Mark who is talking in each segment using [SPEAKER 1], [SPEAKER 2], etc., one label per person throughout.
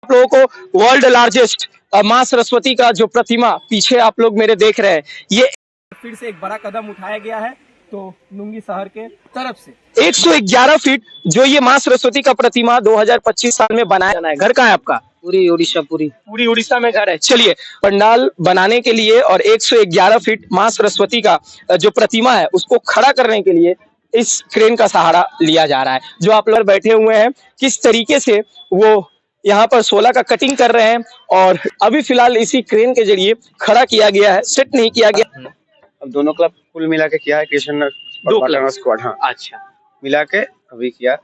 [SPEAKER 1] आप लोगों को वर्ल्ड लार्जेस्ट मां सरस्वती का जो प्रतिमा पीछे आप लोग मेरे देख रहे हैं, ये
[SPEAKER 2] फिर से एक बड़ा कदम उठाया गया है तो नुंगी शहर के तरफ से
[SPEAKER 1] 111 फीट जो ये मां सरस्वती का प्रतिमा 2025 साल में बनाया जाना है। घर कहाँ है आपका?
[SPEAKER 3] पूरी उड़ीसा
[SPEAKER 1] पूरी उड़ीसा में घर है। चलिए, पंडाल बनाने के लिए और 111 फीट मां सरस्वती का जो प्रतिमा है उसको खड़ा करने के लिए इस क्रेन का सहारा लिया जा रहा है। जो आप लोग बैठे हुए हैं, किस तरीके से वो यहाँ पर 16 का कटिंग कर रहे हैं और अभी फिलहाल इसी क्रेन के जरिए खड़ा किया गया है, सेट नहीं किया गया।
[SPEAKER 3] अब दोनों क्लब कुल मिला के किया है, कृष्ण और स्क्वाड। हाँ,
[SPEAKER 1] अच्छा,
[SPEAKER 3] मिला के अभी किया।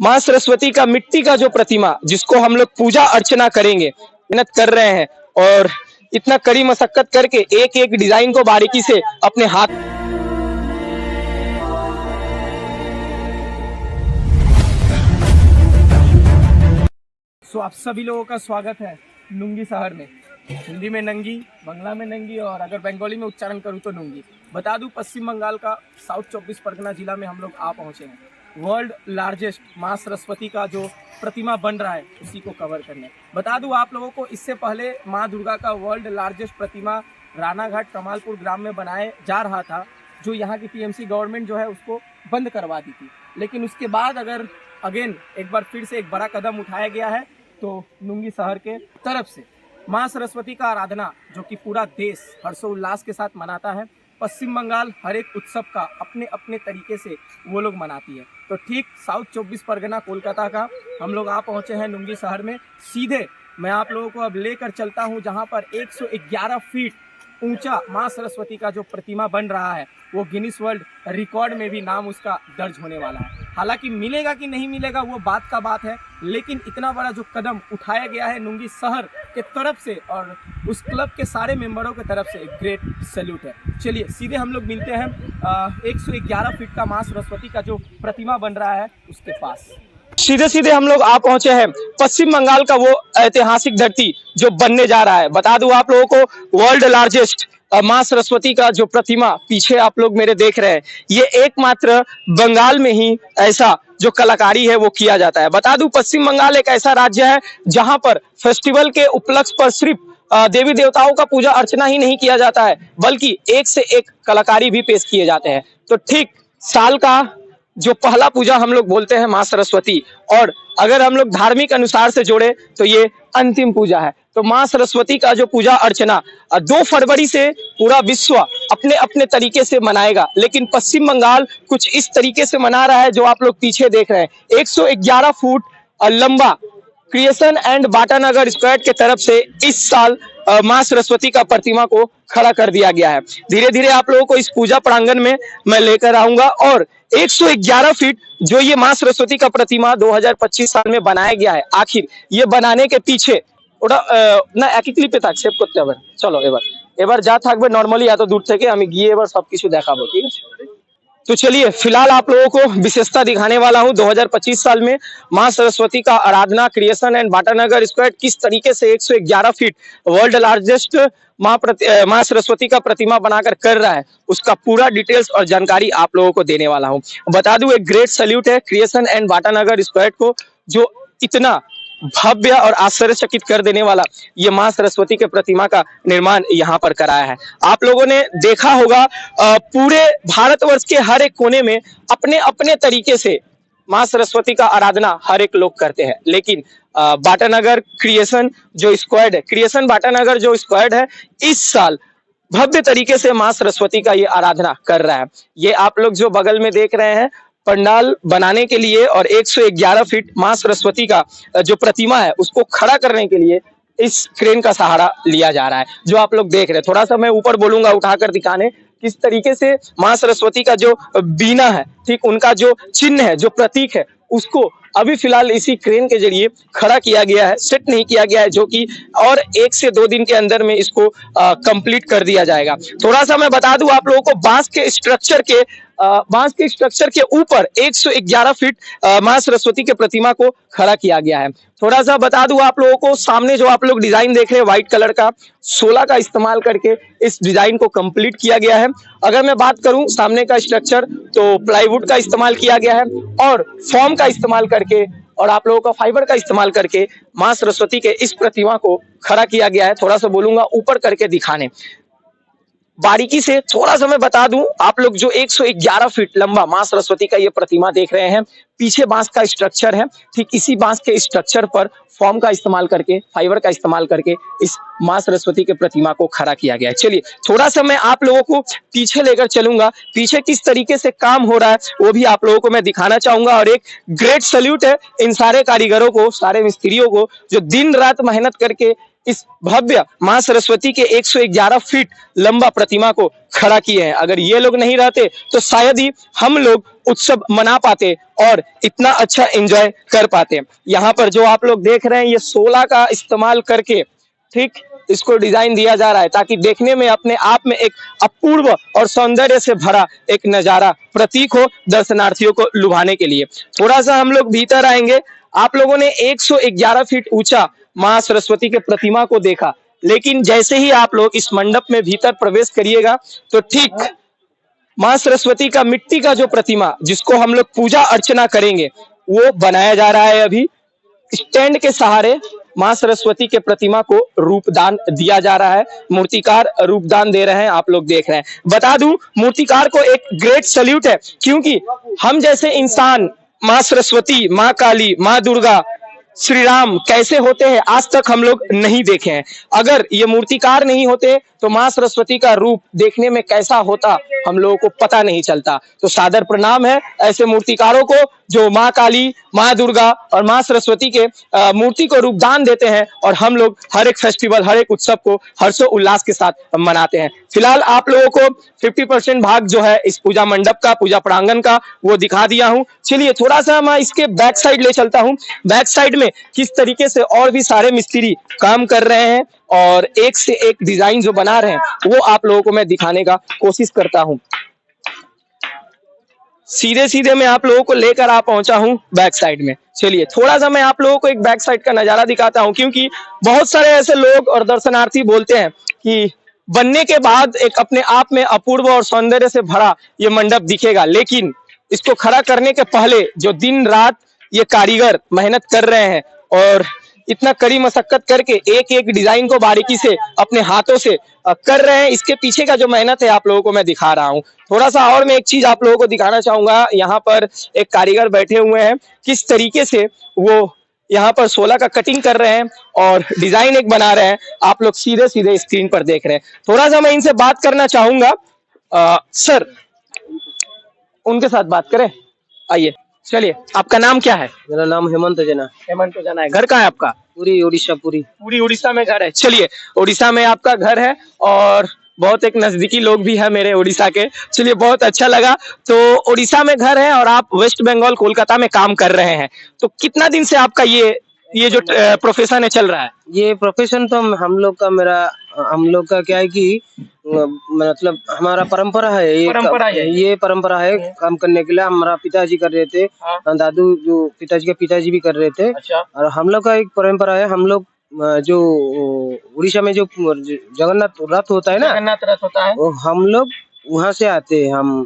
[SPEAKER 1] मां सरस्वती का मिट्टी का जो प्रतिमा जिसको हम लोग पूजा अर्चना करेंगे, मेहनत कर रहे हैं और इतना कड़ी मशक्कत करके एक एक डिजाइन को बारीकी से अपने हाथ
[SPEAKER 2] आप सभी लोगों का स्वागत है नुंगी शहर में। हिंदी में नंगी, बांग्ला में नंगी और अगर बंगाली में उच्चारण करूँ तो नुंगी। बता दूं, पश्चिम बंगाल का साउथ 24 परगना जिला में हम लोग आ पहुंचे हैं वर्ल्ड लार्जेस्ट मां सरस्वती का जो प्रतिमा बन रहा है उसी को कवर करने। बता दूं आप लोगों को, इससे पहले माँ दुर्गा का वर्ल्ड लार्जेस्ट प्रतिमा रानाघाट कमालपुर ग्राम में बनाया जा रहा था, जो यहाँ की टीएमसी गवर्नमेंट जो है उसको बंद करवा दी थी। लेकिन उसके बाद अगर अगेन एक बार फिर से एक बड़ा कदम उठाया गया है तो नुंगी शहर के तरफ से मां सरस्वती का आराधना जो कि पूरा देश हर्षोल्लास के साथ मनाता है। पश्चिम बंगाल हर एक उत्सव का अपने अपने तरीके से वो लोग मनाती है। तो ठीक साउथ 24 परगना कोलकाता का हम लोग आ पहुंचे हैं नुंगी शहर में। सीधे मैं आप लोगों को अब लेकर चलता हूं जहां पर 111 फीट ऊंचा मां सरस्वती का जो प्रतिमा बन रहा है वो गिनीज वर्ल्ड रिकॉर्ड में भी नाम उसका दर्ज होने वाला है। हालांकि मिलेगा कि नहीं मिलेगा वो बात का बात है, लेकिन इतना बड़ा जो कदम उठाया गया है नुंगी शहर के तरफ से और उस क्लब के सारे मेंबरों के तरफ से एक ग्रेट सैल्यूट है। चलिए सीधे हम लोग मिलते हैं 111 फीट का मां सरस्वती का जो प्रतिमा बन रहा है उसके पास।
[SPEAKER 1] सीधे सीधे हम लोग आ पहुंचे हैं पश्चिम बंगाल का वो ऐतिहासिक धरती जो बनने जा रहा है। बता दूं आप लोगों को, वर्ल्ड लार्जेस्ट मां सरस्वती का जो प्रतिमा पीछे आप लोग मेरे देख रहे हैं, ये एकमात्र बंगाल में ही ऐसा जो कलाकारी है वो किया जाता है। बता दूं, पश्चिम बंगाल एक ऐसा राज्य है जहां पर फेस्टिवल के उपलक्ष्य पर सिर्फ देवी देवताओं का पूजा अर्चना ही नहीं किया जाता है, बल्कि एक से एक कलाकारी भी पेश किए जाते हैं। तो ठीक साल का जो पहला पूजा हम लोग बोलते हैं मां सरस्वती, और अगर हम लोग धार्मिक अनुसार से जोड़े तो ये अंतिम पूजा है। तो मां सरस्वती का जो पूजा अर्चना 2 फरवरी से पूरा विश्व अपने अपने तरीके से मनाएगा, लेकिन पश्चिम बंगाल कुछ इस तरीके से मना रहा है जो आप लोग पीछे देख रहे हैं। 111 फुट लंबा क्रिएशन एंड बाटानगर स्क्वाड के तरफ से इस साल मां सरस्वती का प्रतिमा को खड़ा कर दिया गया है। धीरे धीरे आप लोगों को इस पूजा प्रांगण में मैं लेकर आऊंगा और 111 फीट जो ये मां सरस्वती का प्रतिमा 2025 साल में बनाया गया है, आखिर ये बनाने के पीछे ওটা না একই ক্লিপে থাক সেভ করতে হবে। চলো এবার যা থাকবে নরমালি এত দূর থেকে আমি গিয়ে এবার সবকিছু দেখাবো, ঠিক আছে? तो चलिए, फिलहाल आप लोगों को विशेषता दिखाने वाला हूं 2025 साल में मां सरस्वती का आराधना क्रिएशन एंड बाटानगर स्क्वाड किस तरीके से 111 फीट वर्ल्ड लार्जेस्ट मां सरस्वती का प्रतिमा बनाकर कर रहा है, उसका पूरा डिटेल्स और जानकारी आप लोगों को देने वाला हूं। बता दूं, एक ग्रेट सैल्यूट है क्रिएशन एंड बाटानगर स्क्वाड को, जो इतना भव्य और आश्चर्यचकित कर देने वाला ये मां सरस्वती के प्रतिमा का निर्माण यहाँ पर कराया है। आप लोगों ने देखा होगा पूरे भारतवर्ष के हर एक कोने में अपने अपने तरीके से मां सरस्वती का आराधना हर एक लोग करते हैं, लेकिन बाटानगर क्रिएशन जो स्क्वाड है, क्रिएशन बाटानगर जो स्क्वाड है, इस साल भव्य तरीके से मां सरस्वती का ये आराधना कर रहा है। ये आप लोग जो बगल में देख रहे हैं, पंडाल बनाने के लिए और 111 फीट मां सरस्वती का जो प्रतिमा है उसको खड़ा करने के लिए इस क्रेन का सहारा लिया जा रहा है, जो आप लोग देख रहे हैं। थोड़ा सा मैं ऊपर बोलूंगा उठाकर दिखाने किस तरीके से मां सरस्वती का जो बीना है, ठीक उनका जो चिन्ह है, जो प्रतीक है, उसको अभी फिलहाल इसी क्रेन के जरिए खड़ा किया गया है, सेट नहीं किया गया है, जो कि और 1 से 2 दिन के अंदर में इसको कंप्लीट कर दिया जाएगा। थोड़ा सा मैं बता दूं आप लोगों को, बांस के स्ट्रक्चर के ऊपर 111 फीट मां सरस्वती के प्रतिमा को खड़ा किया गया है। थोड़ा सा बता दूं आप लोगों को, सामने जो आप लोग डिजाइन देख रहे हैं व्हाइट कलर का, 16 का इस्तेमाल करके इस डिजाइन को कंप्लीट किया गया है। अगर मैं बात करूं सामने का स्ट्रक्चर, तो प्लाईवुड का इस्तेमाल किया गया है और फॉर्म का इस्तेमाल करके और आप लोगों का फाइबर का इस्तेमाल करके माँ सरस्वती के इस प्रतिमा को खड़ा किया गया है। थोड़ा सा बोलूंगा ऊपर करके दिखाने, बारीकी से थोड़ा सा मैं बता दूं, आप लोग जो 111 फीट लंबा मां सरस्वती का ये प्रतिमा देख रहे हैं, पीछे बांस का स्ट्रक्चर है। ठीक इसी बांस के स्ट्रक्चर पर फॉर्म का इस्तेमाल करके, फाइबर का इस्तेमाल करके इस मां सरस्वती के प्रतिमा को खड़ा किया गया है। चलिए थोड़ा सा मैं आप लोगों को पीछे लेकर चलूंगा, पीछे किस तरीके से काम हो रहा है वो भी आप लोगों को मैं दिखाना चाहूंगा। और एक ग्रेट सल्यूट है इन सारे कारीगरों को, सारे मिस्त्रियों को जो दिन रात मेहनत करके इस भव्य मां सरस्वती के 111 फीट लंबा प्रतिमा को खड़ा किए हैं। अगर ये लोग नहीं रहते तो शायद ही हम लोग उत्सव मना पाते और इतना अच्छा एंजॉय कर पाते। यहाँ पर जो आप लोग देख रहे हैं ये 16 का इस्तेमाल करके ठीक इसको डिजाइन दिया जा रहा है ताकि देखने में अपने आप में एक अपूर्व और सौंदर्य से भरा एक नजारा प्रतीक हो दर्शनार्थियों को लुभाने के लिए। थोड़ा सा हम लोग भीतर आएंगे। आप लोगों ने 111 फीट ऊंचा मां सरस्वती के प्रतिमा को देखा, लेकिन जैसे ही आप लोग इस मंडप में भीतर प्रवेश करिएगा तो ठीक मां सरस्वती का मिट्टी का जो प्रतिमा जिसको हम लोग पूजा अर्चना करेंगे वो बनाया जा रहा है। अभी स्टैंड के सहारे मां सरस्वती के प्रतिमा को रूपदान दिया जा रहा है, मूर्तिकार रूपदान दे रहे हैं, आप लोग देख रहे हैं। बता दूं मूर्तिकार को एक ग्रेट सल्यूट है, क्योंकि हम जैसे इंसान मां सरस्वती, मां काली, मां दुर्गा, श्री राम कैसे होते हैं आज तक हम लोग नहीं देखे हैं। अगर ये मूर्तिकार नहीं होते तो मां सरस्वती का रूप देखने में कैसा होता हम लोगों को पता नहीं चलता। तो सादर प्रणाम है ऐसे मूर्तिकारों को जो मां काली, मां दुर्गा और मां सरस्वती के मूर्ति को रूपदान देते हैं और हम लोग हर एक फेस्टिवल, हर एक उत्सव को हर्षो उल्लास के साथ मनाते हैं। फिलहाल आप लोगों को 50% भाग जो है इस पूजा मंडप का, पूजा प्रांगण का, वो दिखा दिया हूं। चलिए थोड़ा सा मैं इसके बैक साइड ले चलता हूं। बैक साइड में किस तरीके से और भी सारे मिस्त्री काम कर रहे हैं और एक से एक डिजाइन जो बना रहे हैं वो आप लोगों को मैं दिखाने का कोशिश करता हूं। सीधे सीधे मैं आप लोगों को लेकर आ पहुंचा हूं बैक साइड में। चलिए थोड़ा सा मैं आप लोगों को एक बैक साइड का नजारा दिखाता हूं, क्योंकि बहुत सारे ऐसे लोग और दर्शनार्थी बोलते हैं कि बनने के बाद एक अपने आप में अपूर्व और सौंदर्य से भरा ये मंडप दिखेगा, लेकिन इसको खड़ा करने के पहले जो दिन रात ये कारीगर मेहनत कर रहे हैं और इतना कड़ी मशक्कत करके एक एक डिजाइन को बारीकी से अपने हाथों से कर रहे हैं, इसके पीछे का जो मेहनत है आप लोगों को मैं दिखा रहा हूं। थोड़ा सा और मैं एक चीज आप लोगों को दिखाना चाहूंगा। यहाँ पर एक कारीगर बैठे हुए हैं, किस तरीके से वो यहाँ पर 16 का कटिंग कर रहे हैं और डिजाइन एक बना रहे हैं, आप लोग सीधे सीधे स्क्रीन पर देख रहे हैं। थोड़ा सा मैं इनसे बात करना चाहूंगा। सर उनके साथ बात करें, आइए। चलिए आपका नाम क्या है?
[SPEAKER 4] मेरा नाम हेमंत जना।
[SPEAKER 1] हेमंत जना है। घर कहाँ है आपका?
[SPEAKER 4] पूरी उड़ीसा।
[SPEAKER 1] पूरी उड़ीसा में घर है। चलिए उड़ीसा में आपका घर है और बहुत एक नजदीकी लोग भी है मेरे उड़ीसा के। चलिए बहुत अच्छा लगा। तो उड़ीसा में घर है और आप वेस्ट बंगाल कोलकाता में काम कर रहे हैं, तो कितना दिन से आपका ये जो प्रोफेशन है चल रहा है?
[SPEAKER 4] ये प्रोफेशन तो हम लोग का क्या है कि मतलब हमारा परंपरा है, ये परंपरा है काम करने के लिए। हमारा पिताजी कर रहे थे, दादू जो पिताजी भी कर रहे थे।
[SPEAKER 1] अच्छा।
[SPEAKER 4] और हम लोग का एक परंपरा है, हम लोग जो उड़ीसा में जो जगन्नाथ रथ होता है ना,
[SPEAKER 1] जगन्नाथ रथ होता है,
[SPEAKER 4] वो हम लोग वहाँ से आते हैं। हम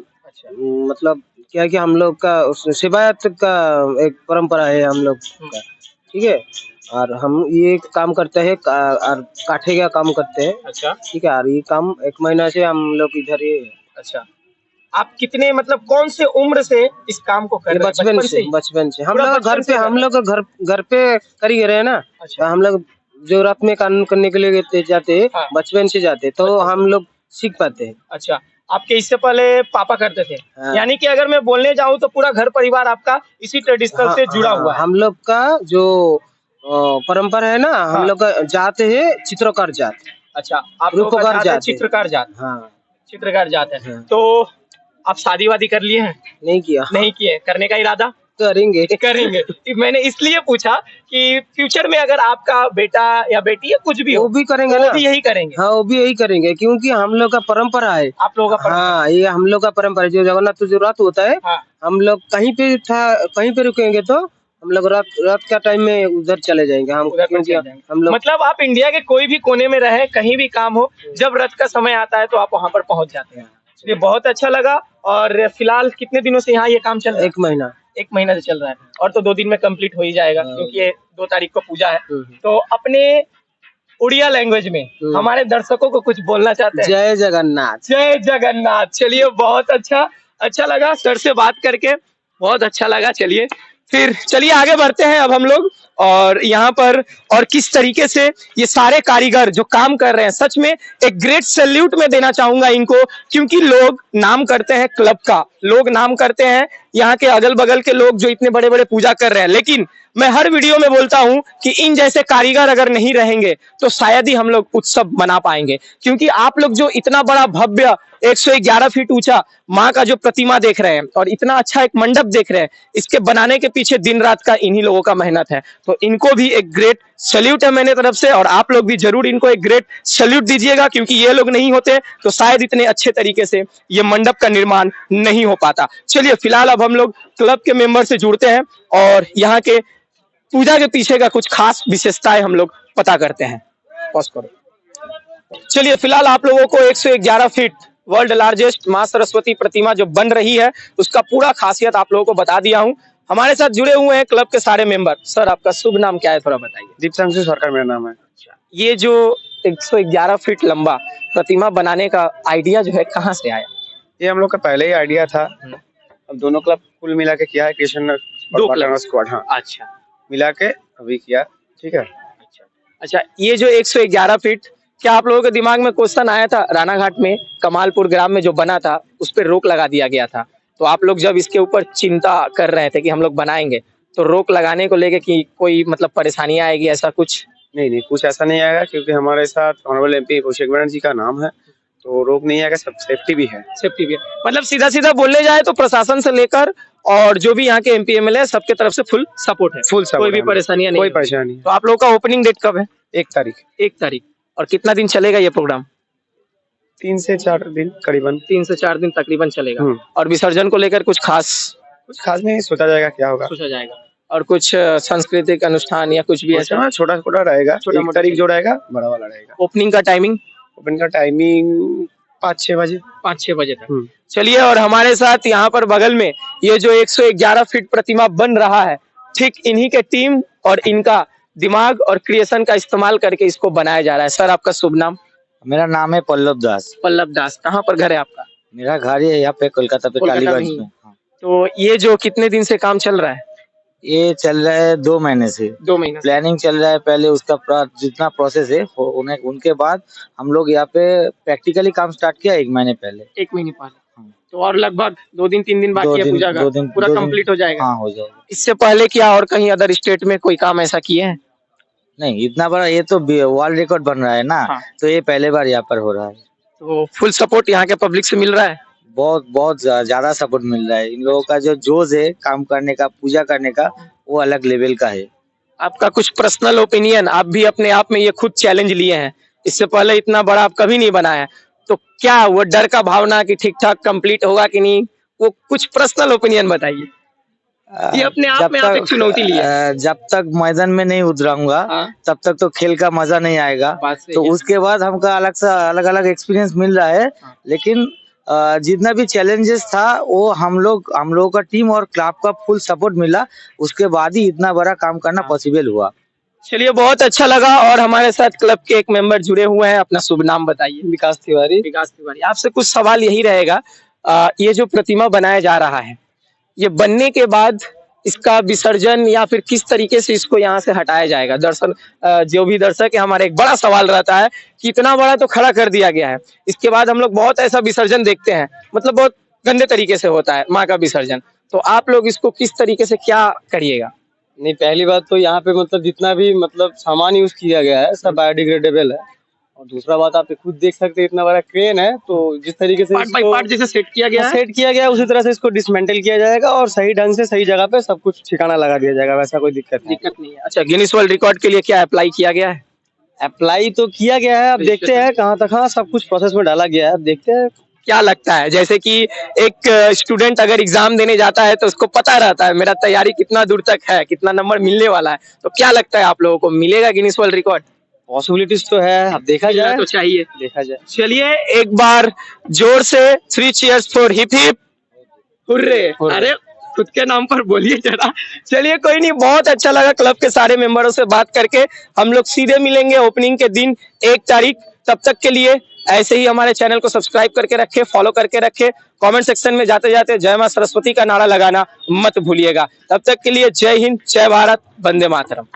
[SPEAKER 4] मतलब क्या है कि हम लोग का सेवायत का एक परंपरा है हम लोग का, ठीक है। और हम ये काम करते हैं और काठे का काम करते हैं।
[SPEAKER 1] अच्छा
[SPEAKER 4] ठीक है। और ये काम 1 महीना से हम लोग इधर ही।
[SPEAKER 1] अच्छा, आप कितने मतलब कौन से उम्र से इस काम को कर रहे हैं?
[SPEAKER 4] बचपन से हम लोग घर पे कर ही रहे हैं ना।
[SPEAKER 1] अच्छा।
[SPEAKER 4] हम लोग जो रात में काम करने के लिए जाते,
[SPEAKER 1] हाँ।
[SPEAKER 4] बचपन से जाते तो हम लोग सीख पाते हैं।
[SPEAKER 1] अच्छा, आपके इससे पहले पापा करते थे?
[SPEAKER 4] हाँ।
[SPEAKER 1] यानी कि अगर मैं बोलने जाऊं तो पूरा घर परिवार आपका इसी ट्रेडिशनल से जुड़ा हुआ है।
[SPEAKER 4] हम लोग का जो परंपरा है ना, हम लोग का जात है चित्रकार जात।
[SPEAKER 1] अच्छा, आप लोग का जात है चित्रकार जात।
[SPEAKER 4] हाँ,
[SPEAKER 1] चित्रकार जात है।
[SPEAKER 4] हाँ।
[SPEAKER 1] तो आप शादी वादी कर लिए हैं?
[SPEAKER 4] नहीं किया।
[SPEAKER 1] नहीं किए, करने का इरादा?
[SPEAKER 4] करेंगे।
[SPEAKER 1] मैंने इसलिए पूछा कि फ्यूचर में अगर आपका बेटा या बेटी या कुछ भी हो,
[SPEAKER 4] वो भी करेंगे
[SPEAKER 1] तो
[SPEAKER 4] ना,
[SPEAKER 1] वो भी यही करेंगे।
[SPEAKER 4] हाँ वो भी यही करेंगे, क्योंकि हम लोग का परंपरा है।
[SPEAKER 1] आप लोगों का
[SPEAKER 4] हाँ, ये हम लोग का परंपरा जो जगन्नाथ जो रात होता है।
[SPEAKER 1] हाँ।
[SPEAKER 4] हम लोग कहीं पे रुकेंगे तो हम लोग रात का टाइम में उधर चले जाएंगे। हम लोग
[SPEAKER 1] मतलब आप इंडिया के कोई भी कोने में रहे, कहीं भी काम हो, जब रात का समय आता है तो आप वहाँ पर पहुँच जाते हैं। ये बहुत अच्छा लगा। और फिलहाल कितने दिनों से यहाँ ये काम चल रहा है?
[SPEAKER 4] 1 महीना।
[SPEAKER 1] 1 महीना से चल रहा है और तो 2 दिन में कंप्लीट हो ही जाएगा क्योंकि ये 2 तारीख को पूजा है। तो अपने उड़िया लैंग्वेज में हमारे दर्शकों को कुछ बोलना चाहते हैं?
[SPEAKER 4] जय जगन्नाथ।
[SPEAKER 1] जय जगन्नाथ। चलिए बहुत अच्छा लगा सर से बात करके, बहुत अच्छा लगा। चलिए फिर चलिए आगे बढ़ते हैं अब हम लोग, और यहाँ पर और किस तरीके से ये सारे कारीगर जो काम कर रहे हैं, सच में एक ग्रेट सैल्यूट मैं देना चाहूंगा इनको, क्योंकि लोग नाम करते हैं क्लब का, लोग नाम करते हैं यहाँ के अगल बगल के लोग जो इतने बड़े बड़े पूजा कर रहे हैं, लेकिन मैं हर वीडियो में बोलता हूं कि इन जैसे कारीगर अगर नहीं रहेंगे तो शायद ही हम लोग उत्सव मना पाएंगे। क्योंकि आप लोग जो इतना बड़ा भव्य 111 फीट ऊंचा माँ का जो प्रतिमा देख रहे हैं और इतना अच्छा एक मंडप देख रहे हैं, इसके बनाने के पीछे दिन रात का इन्हीं लोगों का मेहनत है। तो इनको भी एक ग्रेट सैल्यूट है मेरे तरफ से, और आप लोग भी जरूर इनको एक ग्रेट सैल्यूट दीजिएगा, क्योंकि ये लोग नहीं होते तो शायद इतने अच्छे तरीके से ये मंडप का निर्माण नहीं हो पाता। चलिए फिलहाल अब हम लोग क्लब के मेंबर से जुड़ते हैं और यहाँ के पूजा के पीछे का कुछ खास विशेषताएं हम लोग पता करते हैं। पॉज करो। चलिए फिलहाल आप लोगों को 111 फीट वर्ल्ड लार्जेस्ट मां सरस्वती प्रतिमा जो बन रही है उसका पूरा खासियत आप लोगों को बता दिया हूं। हमारे साथ जुड़े हुए हैं क्लब के सारे मेंबर। सर आपका शुभ नाम क्या है, थोड़ा बताइए।
[SPEAKER 3] दीपशंकर सरकार मेरा नाम है।
[SPEAKER 1] ये जो 111 फीट लंबा प्रतिमा बनाने का आइडिया जो है कहाँ से आया?
[SPEAKER 3] ये हम लोग का पहले ही आइडिया था। अब दोनों क्लब कुल मिला के किया है, कृष्ण
[SPEAKER 1] दो क्लब
[SPEAKER 3] स्क्वाड। हाँ
[SPEAKER 1] अच्छा,
[SPEAKER 3] मिला के अभी किया। ठीक है।
[SPEAKER 1] अच्छा ये जो 111 फीट, क्या आप लोगों के दिमाग में क्वेश्चन आया था? रानाघाट में कमालपुर ग्राम में जो बना था उस पर रोक लगा दिया गया था, तो आप लोग जब इसके ऊपर चिंता कर रहे थे कि हम लोग बनाएंगे, तो रोक लगाने को लेके कि कोई मतलब परेशानी आएगी ऐसा कुछ?
[SPEAKER 3] नहीं कुछ ऐसा नहीं आएगा, क्योंकि हमारे साथ ऑनरेबल एमपी कौशिक बनर्जी का नाम है, तो रोक नहीं आएगा। सब सेफ्टी भी है।
[SPEAKER 1] सेफ्टी भी है, मतलब सीधा सीधा बोलने जाए तो प्रशासन से लेकर और जो भी यहाँ के एमपी एमएलए सबके तरफ से फुल सपोर्ट है।
[SPEAKER 3] फुल सपोर्ट,
[SPEAKER 1] कोई भी परेशानी नहीं?
[SPEAKER 3] कोई परेशानी नहीं।
[SPEAKER 1] तो आप लोगों का ओपनिंग डेट कब है?
[SPEAKER 3] 1 तारीख।
[SPEAKER 1] 1 तारीख। और कितना दिन चलेगा ये प्रोग्राम?
[SPEAKER 3] 3 से 4 दिन करीबन।
[SPEAKER 1] 3 से 4 दिन तकरीबन चलेगा। और विसर्जन को लेकर कुछ खास
[SPEAKER 3] नहीं सोचा जाएगा, क्या होगा
[SPEAKER 1] सोचा जाएगा। और कुछ सांस्कृतिक अनुष्ठान या कुछ भी ऐसा?
[SPEAKER 3] छोटा छोटा रहेगा। 1 तारीख जो रहेगा बड़ा वाला रहेगा।
[SPEAKER 1] ओपनिंग का टाइमिंग?
[SPEAKER 3] ओपनिंग का टाइमिंग 5-6 बजे।
[SPEAKER 1] 5-6 बजे तक। चलिए, और हमारे साथ यहाँ पर बगल में ये जो 111 फीट प्रतिमा बन रहा है, ठीक इन्हीं के टीम और इनका दिमाग और क्रिएशन का इस्तेमाल करके इसको बनाया जा रहा है। सर आपका शुभ नाम?
[SPEAKER 5] मेरा नाम है पल्लव दास।
[SPEAKER 1] पल्लव दास। कहाँ पर घर है आपका?
[SPEAKER 5] मेरा घर है यहाँ पे कोलकाता पे कालीगंज में। हाँ।
[SPEAKER 1] तो ये जो कितने दिन से काम चल रहा है?
[SPEAKER 5] ये चल रहा है 2 महीने से।
[SPEAKER 1] 2 महीने
[SPEAKER 5] प्लानिंग चल रहा है। पहले उसका जितना प्रोसेस है उनके बाद हम लोग यहाँ पे प्रैक्टिकली काम स्टार्ट किया 1 महीने पहले।
[SPEAKER 1] 1 महीने पहले। तो और लगभग 2-3 दिन बाकी है पूजा का, पूरा कंप्लीट हो जाएगा?
[SPEAKER 5] हाँ हो जाएगा।
[SPEAKER 1] इससे पहले क्या और कहीं अदर स्टेट में कोई काम ऐसा किए हैं?
[SPEAKER 5] नहीं, इतना बड़ा ये तो वर्ल्ड रिकॉर्ड बन रहा है ना। हाँ। तो ये पहले बार यहाँ पर हो रहा है।
[SPEAKER 1] तो फुल सपोर्ट यहाँ के पब्लिक से मिल रहा है?
[SPEAKER 5] बहुत ज्यादा सपोर्ट मिल रहा है। इन लोगों का जो जोश है काम करने का, पूजा करने का, वो अलग लेवल का है।
[SPEAKER 1] आपका कुछ पर्सनल ओपिनियन, आप भी अपने आप में ये खुद चैलेंज लिए हैं, इससे पहले इतना बड़ा आप कभी नहीं बनाया, तो क्या वो डर का भावना कि ठीक ठाक कंप्लीट होगा कि नहीं, वो कुछ पर्सनल ओपिनियन बताइए। ये अपने आप में आप एक चुनौती ली है।
[SPEAKER 5] जब तक मैदान में नहीं उतराऊंगा तब तक तो खेल का मजा नहीं आएगा। तो उसके बाद हमको अलग अलग एक्सपीरियंस मिल रहा है। लेकिन जितना भी चैलेंजेस था वो हम लोगों का टीम और क्लब का फुल सपोर्ट मिला, उसके बाद ही इतना बड़ा काम करना पॉसिबल हुआ।
[SPEAKER 1] चलिए बहुत अच्छा लगा। और हमारे साथ क्लब के एक मेंबर जुड़े हुए हैं, अपना शुभ नाम बताइए।
[SPEAKER 2] विकास तिवारी।
[SPEAKER 1] विकास तिवारी, आपसे कुछ सवाल यही रहेगा, ये जो प्रतिमा बनाया जा रहा है, ये बनने के बाद इसका विसर्जन या फिर किस तरीके से इसको यहाँ से हटाया जाएगा? जो भी दर्शक है, हमारा एक बड़ा सवाल रहता है कि इतना बड़ा तो खड़ा कर दिया गया है, इसके बाद हम लोग बहुत ऐसा विसर्जन देखते हैं, मतलब बहुत गंदे तरीके से होता है माँ का विसर्जन, तो आप लोग इसको किस तरीके से क्या करिएगा?
[SPEAKER 2] नहीं, पहली बात तो यहाँ पे मतलब जितना भी मतलब सामान यूज किया गया है सब बायोडिग्रेडेबल है। और दूसरा बात आप खुद देख सकते हैं, इतना बड़ा क्रेन है, तो जिस तरीके से
[SPEAKER 1] पार्ट बाय पार्ट जैसे सेट किया गया
[SPEAKER 2] है उसी तरह से इसको डिसमेंटल किया जाएगा और सही ढंग से सही जगह पे सब कुछ ठिकाना लगा दिया जाएगा। वैसा कोई दिक्कत नहीं है।
[SPEAKER 1] अच्छा, गिनीज वर्ल्ड रिकॉर्ड के लिए क्या अप्लाई किया गया है?
[SPEAKER 2] अप्लाई तो किया गया है, अब देखते हैं कहाँ तक। हाँ, सब कुछ प्रोसेस में डाला गया है, अब देखते हैं
[SPEAKER 1] क्या लगता है। जैसे कि एक स्टूडेंट अगर एग्जाम देने जाता है तो उसको पता रहता है मेरा तैयारी कितना दूर तक है, कितना नंबर मिलने वाला है, तो क्या लगता है आप लोगों को मिलेगा गिनीज वर्ल्ड रिकॉर्ड?
[SPEAKER 2] पॉसिबिलिटीज तो है, अब देखा जाए,
[SPEAKER 1] तो चाहिए
[SPEAKER 2] देखा जाए।
[SPEAKER 1] चलिए एक बार जोर से 3 cheers for hip hip hurray. अरे खुद के नाम पर बोलिए जरा। चलिए कोई नहीं, बहुत अच्छा लगा क्लब के सारे मेंबरों से बात करके। हम लोग सीधे मिलेंगे ओपनिंग के दिन 1 तारीख। तब तक के लिए ऐसे ही हमारे चैनल को सब्सक्राइब करके रखे, फॉलो करके रखे। कमेंट सेक्शन में जाते जाते जय मां सरस्वती का नारा लगाना मत भूलिएगा। तब तक के लिए जय हिंद, जय भारत, वंदे मातरम।